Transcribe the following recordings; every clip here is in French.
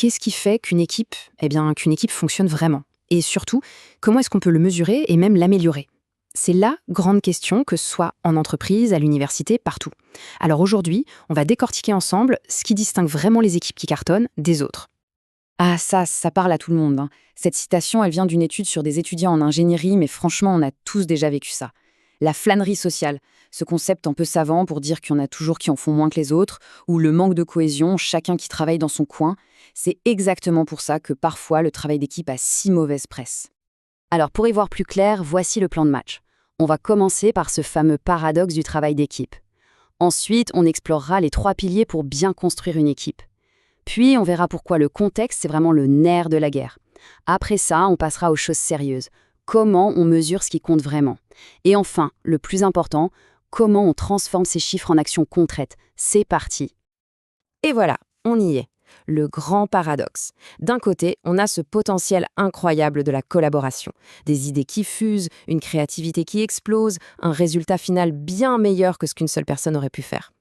Qu'est-ce qui fait qu'une équipe, qu'une équipe fonctionne vraiment? Et surtout, comment est-ce qu'on peut le mesurer et même l'améliorer? C'est la grande question, que ce soit en entreprise, à l'université, partout. Alors aujourd'hui, on va décortiquer ensemble ce qui distingue vraiment les équipes qui cartonnent des autres. Ah ça parle à tout le monde, hein. Cette citation, elle vient d'une étude sur des étudiants en ingénierie, mais franchement, on a tous déjà vécu ça. La flânerie sociale, ce concept un peu savant pour dire qu'il y en a toujours qui en font moins que les autres, ou le manque de cohésion, chacun qui travaille dans son coin, c'est exactement pour ça que parfois le travail d'équipe a si mauvaise presse. Alors pour y voir plus clair, voici le plan de match. On va commencer par ce fameux paradoxe du travail d'équipe. Ensuite, on explorera les 3 piliers pour bien construire une équipe. Puis, on verra pourquoi le contexte, c'est vraiment le nerf de la guerre. Après ça, on passera aux choses sérieuses. Comment on mesure ce qui compte vraiment. Et enfin, le plus important, comment on transforme ces chiffres en actions concrètes. C'est parti. Et voilà, on y est. Le grand paradoxe. D'un côté, on a ce potentiel incroyable de la collaboration. Des idées qui fusent, une créativité qui explose, un résultat final bien meilleur que ce qu'une seule personne aurait pu faire.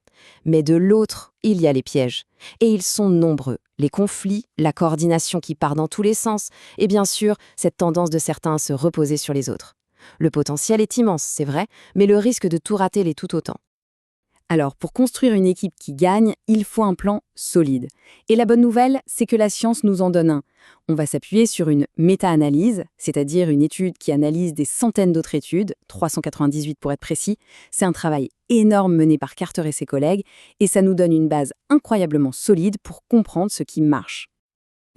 Mais de l'autre, il y a les pièges. Et ils sont nombreux. Les conflits, la coordination qui part dans tous les sens, et bien sûr, cette tendance de certains à se reposer sur les autres. Le potentiel est immense, c'est vrai, mais le risque de tout rater l'est tout autant. Alors, pour construire une équipe qui gagne, il faut un plan solide. Et la bonne nouvelle, c'est que la science nous en donne un. On va s'appuyer sur une méta-analyse, c'est-à-dire une étude qui analyse des centaines d'autres études, 398 pour être précis. C'est un travail énorme mené par Carter et ses collègues, et ça nous donne une base incroyablement solide pour comprendre ce qui marche.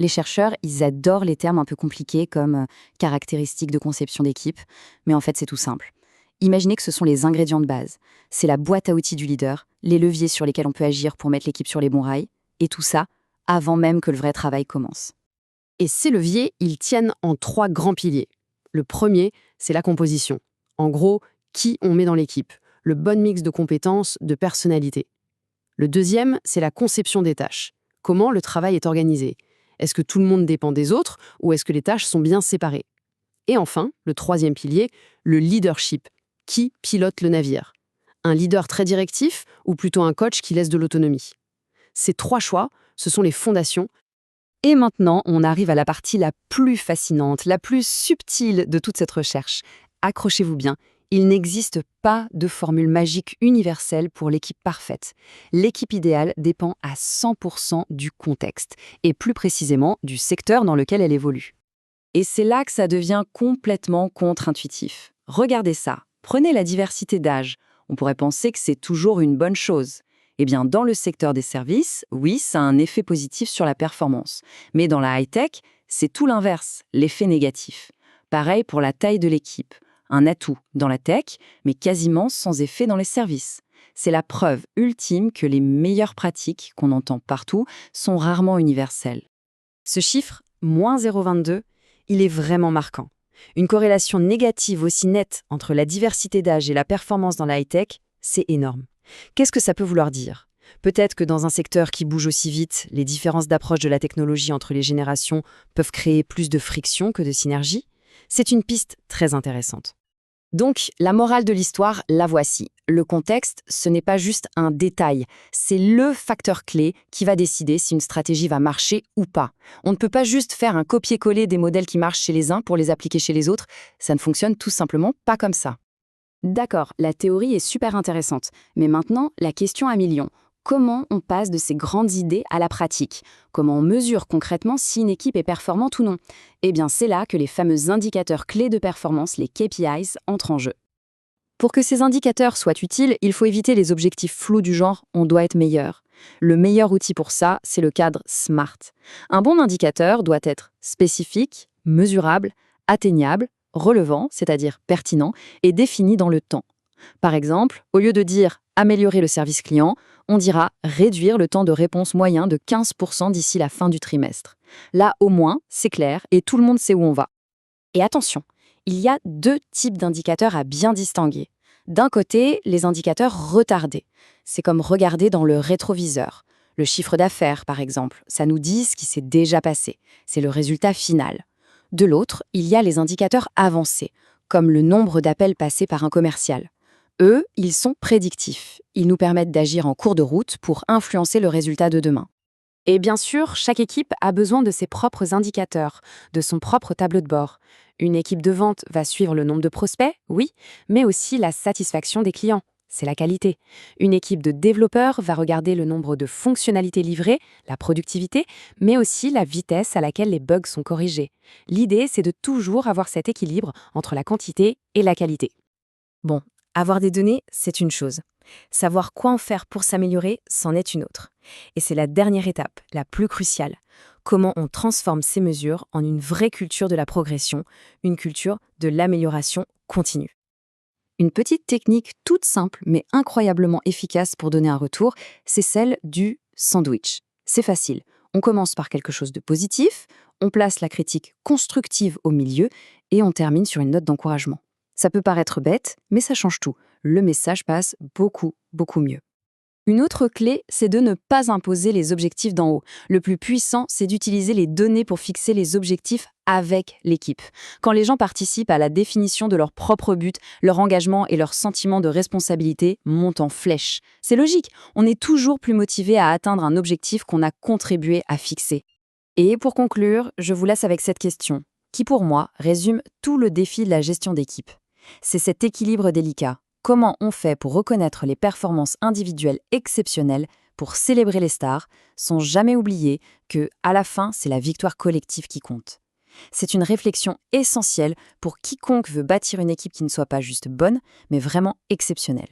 Les chercheurs, ils adorent les termes un peu compliqués comme caractéristiques de conception d'équipe, mais en fait c'est tout simple. Imaginez que ce sont les ingrédients de base. C'est la boîte à outils du leader, les leviers sur lesquels on peut agir pour mettre l'équipe sur les bons rails, et tout ça avant même que le vrai travail commence. Et ces leviers, ils tiennent en 3 grands piliers. Le premier, c'est la composition. En gros, qui on met dans l'équipe, le bon mix de compétences, de personnalités. Le deuxième, c'est la conception des tâches. Comment le travail est organisé? Est-ce que tout le monde dépend des autres ou est-ce que les tâches sont bien séparées? Et enfin, le troisième pilier, le leadership. Qui pilote le navire? Un leader très directif ou plutôt un coach qui laisse de l'autonomie? Ces 3 choix, ce sont les fondations. Et maintenant, on arrive à la partie la plus fascinante, la plus subtile de toute cette recherche. Accrochez-vous bien, il n'existe pas de formule magique universelle pour l'équipe parfaite. L'équipe idéale dépend à 100% du contexte, et plus précisément du secteur dans lequel elle évolue. Et c'est là que ça devient complètement contre-intuitif. Regardez ça, prenez la diversité d'âge. On pourrait penser que c'est toujours une bonne chose. Eh bien, dans le secteur des services, oui, ça a un effet positif sur la performance. Mais dans la high-tech, c'est tout l'inverse, l'effet négatif. Pareil pour la taille de l'équipe. Un atout dans la tech, mais quasiment sans effet dans les services. C'est la preuve ultime que les meilleures pratiques qu'on entend partout sont rarement universelles. Ce chiffre, moins 0,22, il est vraiment marquant. Une corrélation négative aussi nette entre la diversité d'âge et la performance dans la high-tech, c'est énorme. Qu'est-ce que ça peut vouloir dire? Peut-être que dans un secteur qui bouge aussi vite, les différences d'approche de la technologie entre les générations peuvent créer plus de friction que de synergie? C'est une piste très intéressante. Donc, la morale de l'histoire, la voici. Le contexte, ce n'est pas juste un détail, c'est le facteur clé qui va décider si une stratégie va marcher ou pas. On ne peut pas juste faire un copier-coller des modèles qui marchent chez les uns pour les appliquer chez les autres, ça ne fonctionne tout simplement pas comme ça. D'accord, la théorie est super intéressante, mais maintenant, la question à millions. Comment on passe de ces grandes idées à la pratique? Comment on mesure concrètement si une équipe est performante ou non? Eh bien, c'est là que les fameux indicateurs clés de performance, les KPIs, entrent en jeu. Pour que ces indicateurs soient utiles, il faut éviter les objectifs flous du genre « on doit être meilleur ». Le meilleur outil pour ça, c'est le cadre SMART. Un bon indicateur doit être spécifique, mesurable, atteignable, relevant, c'est-à-dire pertinent, et défini dans le temps. Par exemple, au lieu de dire « améliorer le service client », on dira « réduire le temps de réponse moyen de 15% d'ici la fin du trimestre ». Là, au moins, c'est clair et tout le monde sait où on va. Et attention, il y a 2 types d'indicateurs à bien distinguer. D'un côté, les indicateurs retardés. C'est comme regarder dans le rétroviseur. Le chiffre d'affaires, par exemple, ça nous dit ce qui s'est déjà passé. C'est le résultat final. De l'autre, il y a les indicateurs avancés, comme le nombre d'appels passés par un commercial. Eux, ils sont prédictifs. Ils nous permettent d'agir en cours de route pour influencer le résultat de demain. Et bien sûr, chaque équipe a besoin de ses propres indicateurs, de son propre tableau de bord. Une équipe de vente va suivre le nombre de prospects, oui, mais aussi la satisfaction des clients. C'est la qualité. Une équipe de développeurs va regarder le nombre de fonctionnalités livrées, la productivité, mais aussi la vitesse à laquelle les bugs sont corrigés. L'idée, c'est de toujours avoir cet équilibre entre la quantité et la qualité. Bon, avoir des données, c'est une chose. Savoir quoi en faire pour s'améliorer, c'en est une autre. Et c'est la dernière étape, la plus cruciale. Comment on transforme ces mesures en une vraie culture de la progression, une culture de l'amélioration continue. Une petite technique toute simple mais incroyablement efficace pour donner un retour, c'est celle du sandwich. C'est facile. On commence par quelque chose de positif, on place la critique constructive au milieu et on termine sur une note d'encouragement. Ça peut paraître bête, mais ça change tout. Le message passe beaucoup, beaucoup mieux. Une autre clé, c'est de ne pas imposer les objectifs d'en haut. Le plus puissant, c'est d'utiliser les données pour fixer les objectifs avec l'équipe. Quand les gens participent à la définition de leur propre but, leur engagement et leur sentiment de responsabilité montent en flèche. C'est logique, on est toujours plus motivé à atteindre un objectif qu'on a contribué à fixer. Et pour conclure, je vous laisse avec cette question, qui pour moi résume tout le défi de la gestion d'équipe. C'est cet équilibre délicat. Comment on fait pour reconnaître les performances individuelles exceptionnelles, pour célébrer les stars, sans jamais oublier que, à la fin, c'est la victoire collective qui compte. C'est une réflexion essentielle pour quiconque veut bâtir une équipe qui ne soit pas juste bonne, mais vraiment exceptionnelle.